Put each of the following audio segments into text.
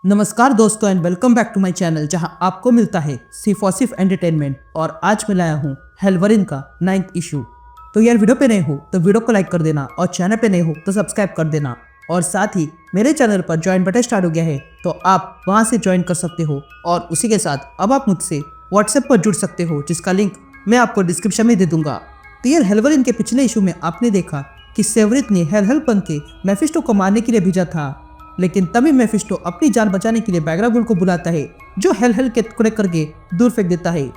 नमस्कार दोस्तों and welcome back to my channel जहां आपको मिलता है सिर्फ और सिर्फ एंटरटेनमेंट। और आज मैं लाया हूं हेल्वरिन का 9th इशू। तो यार वीडियो पे नए हो तो वीडियो को लाइक कर देना और चैनल पे नए हो तो सब्सक्राइब कर देना। और साथ ही मेरे चैनल पर ज्वाइन बटन स्टार्ट हो गया है तो आप वहां से ज्वाइन कर सकते हो। और उसी के साथ अब आप मुझसे व्हाट्सएप पर जुड़ सकते हो जिसका लिंक मैं आपको डिस्क्रिप्शन में दे दूंगा। तो यार हेल्वरिन के पिछले इशू में आपने देखा कि सेवरिथ ने हेलहल्क बन के मेफिस्टो को मारने के लिए भेजा था, लेकिन तभी मेफिस्टो अपनी जान बचाने के लिए बैग्रागुल को बुलाता है जो हेलहल्क के टुकड़े करके दूर फेंक देता है।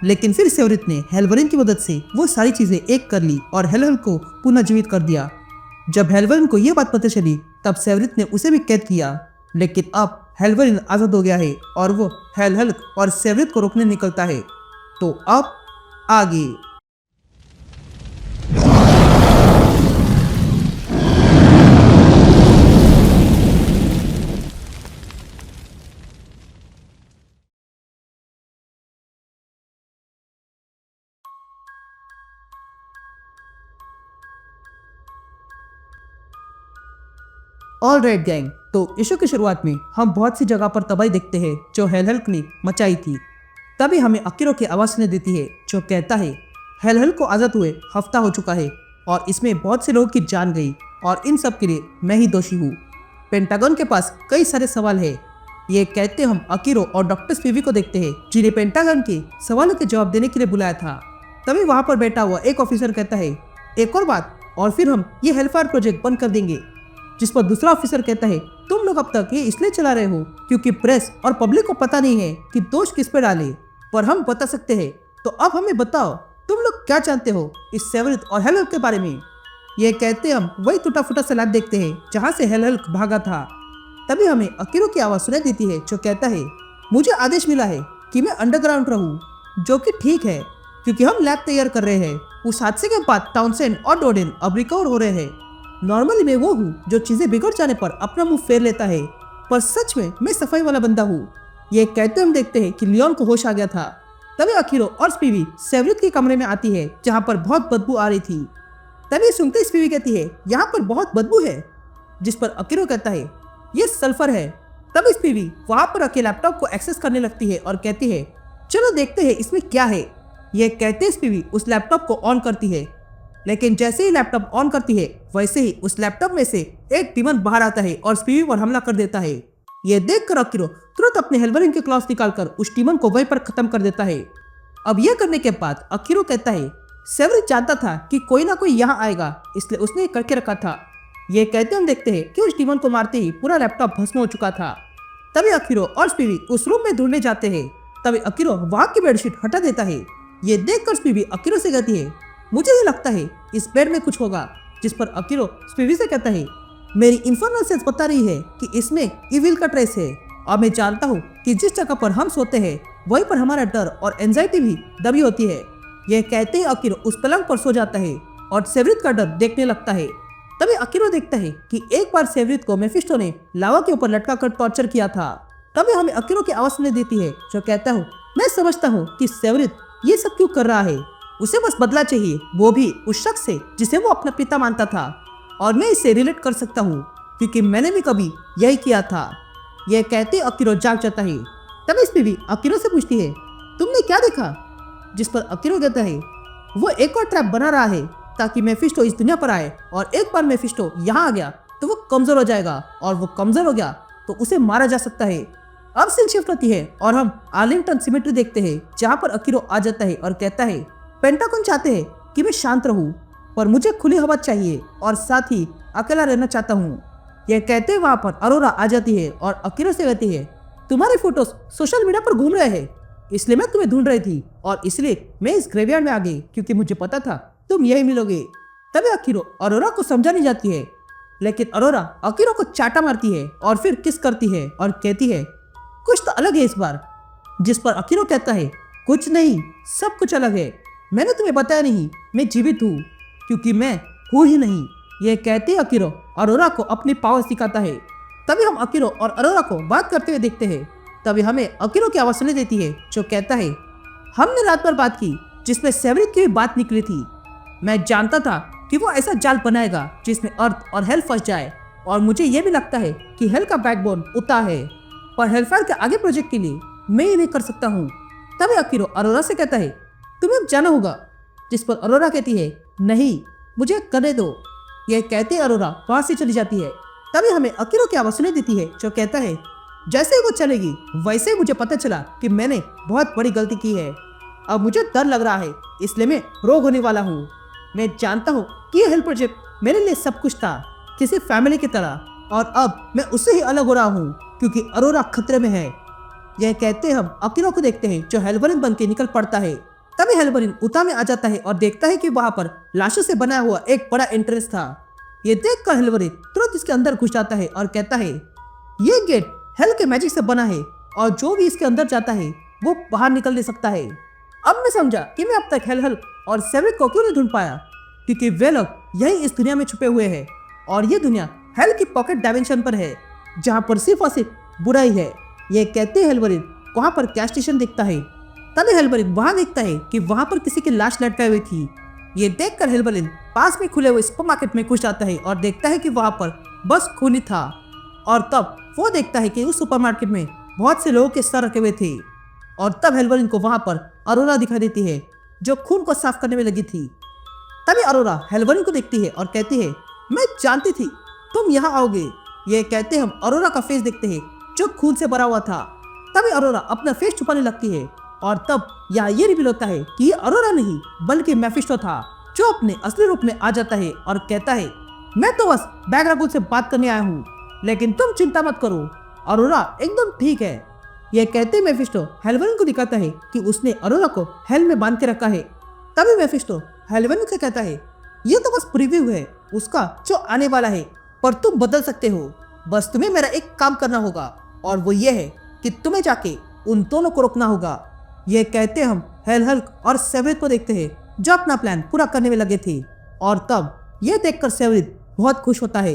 लेकिन फिर सेवरिथ ने हेल्वरिन की मदद से वो सारी चीजें एक कर ली और हेलहल्क को पुनः जीवित कर दिया। जब हेल्वरिन को यह बात पता चली तब सेवरिथ ने उसे भी कैद किया, लेकिन अब हेल्वरिन आजाद हो गया है और वो हेलहल्क और सेवरिथ को रोकने निकलता है। तो अब आगे ऑल राइट गैंग, तो इशू की शुरुआत में हम बहुत सी जगह पर तबाही देखते हैं जो हेलहल्क ने मचाई थी। तभी हमें अकीरो की आवाज़ सुनाई देती है जो कहता है हेलहल्क को आज़ाद हुए हफ्ता हो चुका है और इसमें बहुत से लोगों की जान गई और इन सब के लिए मैं ही दोषी हूँ। पेंटागन के पास कई सारे सवाल है। ये कहते हम अकीरो और डॉक्टर स्पीवी को देखते हैं जिन्हें पेंटागन के सवालों के जवाब देने के लिए बुलाया था। तभी वहाँ पर बैठा हुआ एक ऑफिसर कहता है एक और बात और फिर हम ये हेलफायर प्रोजेक्ट बंद कर देंगे। जिस पर दूसरा ऑफिसर कहता है तुम लोग अब तक ये इसलिए चला रहे हो क्योंकि प्रेस और पब्लिक को पता नहीं है कि दोष किस पे डाले, पर हम बता सकते हैं। तो अब हमें बताओ तुम लोग क्या जानते हो इस सेवरिथ और हेलहल्क के बारे में। ये कहते हम वही टूटा फूटा सा लैब देखते हैं जहाँ से हेलहल्क भागा था। तभी हमें अकीरो की आवाज़ सुनाई देती है जो कहता है मुझे आदेश मिला है कि मैं अंडरग्राउंड रहूँ, जो कि ठीक है क्योंकि हम लैब तैयार कर रहे हैं। उस हादसे के बाद टाउनसेंड और डोडेन अब रिकवर हो रहे हैं। नॉर्मली मैं वो हूँ जो चीजें बिगड़ जाने पर अपना मुंह फेर लेता है, पर सच में मैं सफाई वाला बंदा हूँ। ये कहते हम देखते हैं कि लियोन को होश आ गया था। तभी अकीरो और स्पीवी सेवरिथ के कमरे में आती है जहाँ पर बहुत बदबू आ रही थी। तभी सुनते स्पीवी कहती है यहाँ पर बहुत बदबू है, जिस पर अकीरो कहता है ये सल्फर है। तभी स्पीवी वहाँ पर अकेले लैपटॉप को एक्सेस करने लगती है और कहती है चलो देखते हैं इसमें क्या है। ये कहते स्पीवी उस लैपटॉप को ऑन करती है, लेकिन जैसे ही लैपटॉप ऑन करती है वैसे ही उस लैपटॉप में से एक डीमन बाहर आता है और स्पीवी पर हमला कर देता है। ये देखकर अकीरो तुरंत अपने हेल्वरिन के क्लॉस निकालकर उस डीमन को वहीं पर खत्म कर देता है। अब यह करने के बाद अकीरो कहता है सेवरिथ जानता था कि कोई ना कोई यहाँ आएगा इसलिए उसने करके रखा था। ये कहते हम देखते हैं कि उस डीमन को मारते ही पूरा लैपटॉप भस्म हो चुका था। तभी अकीरो और स्पीवी उस रूम में ढूंढने जाते हैं। तभी अकीरो वहाँ की बेडशीट हटा देता है। ये देखकर स्पीवी अकीरो से कहती है मुझे ये लगता है इस बेड में कुछ होगा, जिस पर अकीरो स्पीवी से कहता है मेरी इंफर्नल सेंस बता रही है कि इसमें इविल का ट्रेस है और मैं जानता हूँ कि जिस जगह पर हम सोते हैं वहीं पर हमारा डर और एंजाइटी भी दबी होती है। यह कहते ही अकीरो उस पलंग पर सो जाता है और सेवरिथ का डर देखने लगता है। तभी अकीरो देखता है कि एक बार सेवरिथ को मेफिस्टो ने लावा के ऊपर लटका कर टॉर्चर किया था। तभी हमें अकीरो की आवाज सुनाई देती है जो कहता हूँ मैं समझता हूँ कि सेवरिथ ये सब क्यों कर रहा है, उसे बस बदला चाहिए, वो भी उस शख्स से जिसे वो अपना पिता मानता था। और मैं इससे रिलेट कर सकता हूँ क्योंकि मैंने भी कभी यही किया था। यह कहते अकीरो जाग जाता है। तभी स्पीवी अकीरो से पूछती है तुमने क्या देखा, जिस पर अकीरो कहता है वो एक और ट्रैप बना रहा है ताकि मेफिस्टो इस दुनिया पर आए और एक बार मेफिस्टो यहाँ आ गया तो वो कमजोर हो जाएगा और वो कमजोर हो गया तो उसे मारा जा सकता है। अब सीन शिफ्ट होती है और हम आर्लिंगटन सिमेट्री देखते हैं जहाँ पर अकीरो आ जाता है और कहता है पेंटागन चाहते हैं कि मैं शांत रहूं, पर मुझे खुली हवा चाहिए और साथ ही अकेला रहना चाहता हूं। यह कहते वहां पर अरोरा आ जाती है और अकीरो से कहती है तुम्हारे फोटोज सोशल मीडिया पर घूम रहे हैं इसलिए मैं तुम्हें ढूंढ रही थी और इसलिए मैं इस ग्रेवयार्ड में आ गई क्योंकि मुझे पता था तुम यही मिलोगे। तभी अकीरो अरोरा को समझाने जाती है, लेकिन अरोरा अकीरो को चाटा मारती है और फिर किस करती है और कहती है कुछ तो अलग है इस बार, जिस पर अकीरो कहता है कुछ नहीं, सब कुछ अलग है। मैंने तुम्हें बताया नहीं मैं जीवित हूँ क्योंकि मैं हूँ ही नहीं। यह कहते अकीरो अरोरा को अपनी पावर सिखाता है। तभी हम अकीरो और अरोरा को बात करते हुए देखते हैं। तभी हमें अकीरो की आवाज़ सुनाई देती है जो कहता है हमने रात भर बात की जिसमें सेवरिथ की भी बात निकली थी। मैं जानता था कि वो ऐसा जाल बनाएगा जिसमें अर्थ और हेल फंस जाए और मुझे यह भी लगता है कि हेल का बैकबोन उता है, पर हेलफायर के आगे प्रोजेक्ट के लिए मैं ये नहीं कर सकता हूँ। तभी अकीरो अरोरा से कहता है तुम्हें अब जाना होगा, जिस पर अरोरा कहती है नहीं मुझे करने दो। यह कहते अरोरा वहां से चली जाती है। तभी हमें अकीरो की आवाज सुनाई देती है जो कहता है जैसे ही वो चलेगी वैसे ही मुझे पता चला कि मैंने बहुत बड़ी गलती की है। अब मुझे डर लग रहा है, इसलिए मैं रोग होने वाला हूँ। मैं जानता हूँ कि यह हेल्प प्रोजेक्ट मेरे लिए सब कुछ था, किसी फैमिली की तरह, और अब मैं उससे ही अलग हो रहा हूँ क्योंकि अरोरा खतरे में है। यह कहते हम अकीरो को देखते हैं जो हेल्बरिन बन के निकल पड़ता है। तभी हेल्बरिन उता में आ जाता है और देखता है कि वहां पर लाशों से बना हुआ एक बड़ा एंट्रेंस था। ये देखकर हेल्बरिन तुरंत इसके अंदर घुस जाता है और कहता है ये गेट हेल के मैजिक से बना है और जो भी इसके अंदर जाता है वो बाहर निकल नहीं सकता है। अब मैं समझा कि मैं अब तक हेल और सेविक को क्यों नहीं ढूंढ पाया, क्योंकि वे लोग यही इस दुनिया में छुपे हुए हैं और ये दुनिया हेल की पॉकेट डायमेंशन पर है जहाँ पर सिर्फ और सिर्फ बुराई है। ये कहते हेल्बरिन वहाँ पर गैस स्टेशन दिखता है। तभी हेल्बरिन वहाँ देखता है कि वहाँ पर किसी की लाश लटकाई हुई थी। ये देखकर हेल्बरिन पास में खुले हुए सुपरमार्केट में घुस जाता है और देखता है कि वहाँ पर बस खून ही था। और तब वो देखता है कि उस सुपरमार्केट में बहुत से लोगों के सर रखे हुए थे। और तब हेल्बरिन को वहाँ पर अरोरा दिखाई देती है जो खून को साफ करने में लगी थी। तभी अरोरा हेल्बरिन को देखती है और कहती है मैं जानती थी तुम यहाँ आओगे। ये कहते हम अरोरा का फेस देखते हैं जो खून से भरा हुआ था। तभी अरोरा अपना फेस छुपाने लगती है और तब यहाँ ये रिवील होता है कि ये अरोरा नहीं बल्कि मेफिस्टो था जो अपने असली रूप में आ जाता है और कहता है मैं तो बस बैगरागुल से बात करने आया हूँ, लेकिन तुम चिंता मत करो, अरोरा एकदम ठीक है। यह कहते मेफिस्टो हेल्बरिन को दिखाता है कि उसने अरोरा को हेल में बांध के रखा है। तभी मेफिस्टो हेल्बरिन से कहता है ये तो बस प्रीव्यू है उसका जो आने वाला है, पर तुम बदल सकते हो। बस तुम्हें मेरा एक काम करना होगा और वो ये है कि तुम्हें जाके उन दोनों को रोकना होगा। ये कहते हम हेल्क और सेवरिन को देखते हैं जो अपना प्लान पूरा करने में लगे थे। और तब ये देखकर सेवरिन बहुत खुश होता है